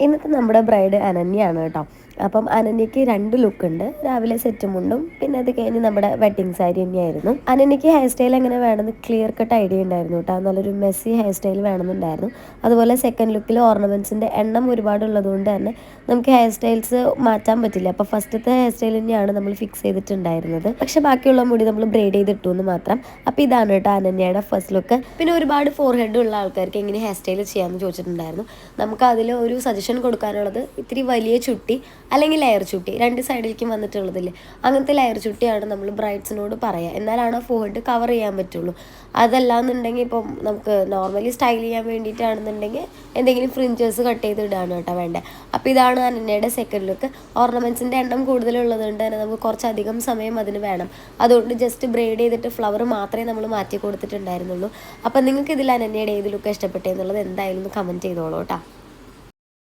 ഇന്നത്തെ നമ്മുടെ ബ്രൈഡ് അനന്യയാണ് കേട്ടോ. അപ്പം അനന്യയ്ക്ക് 2 ലുക്കുണ്ട്. രാവിലെ സെറ്റ് മുണ്ടും പിന്നെ അത് കഴിഞ്ഞ് നമ്മുടെ വെഡ്ഡിങ് സാരി തന്നെയായിരുന്നു. അനന്യയ്ക്ക് ഹെയർ സ്റ്റൈൽ എങ്ങനെ വേണമെന്ന് ക്ലിയർ കട്ട് ഐഡിയ ഉണ്ടായിരുന്നു കേട്ടോ. നല്ലൊരു മെസ്സി ഹെയർ സ്റ്റൈൽ വേണമെന്നുണ്ടായിരുന്നു. അതുപോലെ സെക്കൻഡ് ലുക്കിൽ ഓർണമെൻറ്റ്സിൻ്റെ എണ്ണം ഒരുപാടുള്ളത് കൊണ്ട് തന്നെ നമുക്ക് ഹെയർ സ്റ്റൈൽസ് മാറ്റാൻ പറ്റില്ല. അപ്പോൾ ഫസ്റ്റത്തെ ഹെയർ സ്റ്റൈൽ തന്നെയാണ് നമ്മൾ ഫിക്സ് ചെയ്തിട്ടുണ്ടായിരുന്നത്. പക്ഷേ ബാക്കിയുള്ള മുടി നമ്മൾ ബ്രെയ്ഡ് ചെയ്തിട്ടു എന്ന് മാത്രം. അപ്പോൾ ഇതാണ് കേട്ടോ അനന്യയുടെ ഫസ്റ്റ് ലുക്ക്. പിന്നെ ഒരുപാട് ഫോർ ഹെഡ് ഉള്ള ആൾക്കാർക്ക് എങ്ങനെ ഹെയർ സ്റ്റൈൽ ചെയ്യാമെന്ന് ചോദിച്ചിട്ടുണ്ടായിരുന്നു. നമുക്ക് അതിൽ ഒരു സജഷൻ കൊടുക്കാനുള്ളത് ഇത്തിരി വലിയ ചുട്ടി അല്ലെങ്കിൽ ലെയർ ചുട്ടി 2 സൈഡിലേക്കും വന്നിട്ടുള്ളതില്ലേ, അങ്ങനത്തെ ലെയർ ചുട്ടിയാണ് നമ്മൾ ബ്രൈഡ്സിനോട് പറയുക. എന്നാലാണ് ഫോർഹെഡ് കവർ ചെയ്യാൻ പറ്റുള്ളൂ. അതല്ലാന്നുണ്ടെങ്കിൽ ഇപ്പം നമുക്ക് നോർമലി സ്റ്റൈൽ ചെയ്യാൻ വേണ്ടിയിട്ടാണെന്നുണ്ടെങ്കിൽ എന്തെങ്കിലും ഫ്രിഞ്ചേഴ്സ് കട്ട് ചെയ്ത് ഇടാണ് കേട്ടോ വേണ്ടത്. അപ്പോൾ ഇതാണ് അനന്യയുടെ സെക്കൻഡ് ലുക്ക്. ഓർണമെൻറ്റ്സിൻ്റെ എണ്ണം കൂടുതലുള്ളത് കൊണ്ട് തന്നെ നമുക്ക് കുറച്ചധികം സമയം അതിന് വേണം. അതുകൊണ്ട് ജസ്റ്റ് ബ്രെയ്ഡ് ചെയ്തിട്ട് ഫ്ലവർ മാത്രമേ നമ്മൾ മാറ്റി കൊടുത്തിട്ടുണ്ടായിരുന്നുള്ളൂ. അപ്പം നിങ്ങൾക്ക് ഇതിൽ അനന്യയുടെ ഏത് ലുക്ക് ഇഷ്ടപ്പെട്ടെന്നുള്ളത് എന്തായാലും ഒന്ന് കമൻറ്റ് ചെയ്തോളൂ കേട്ടോ.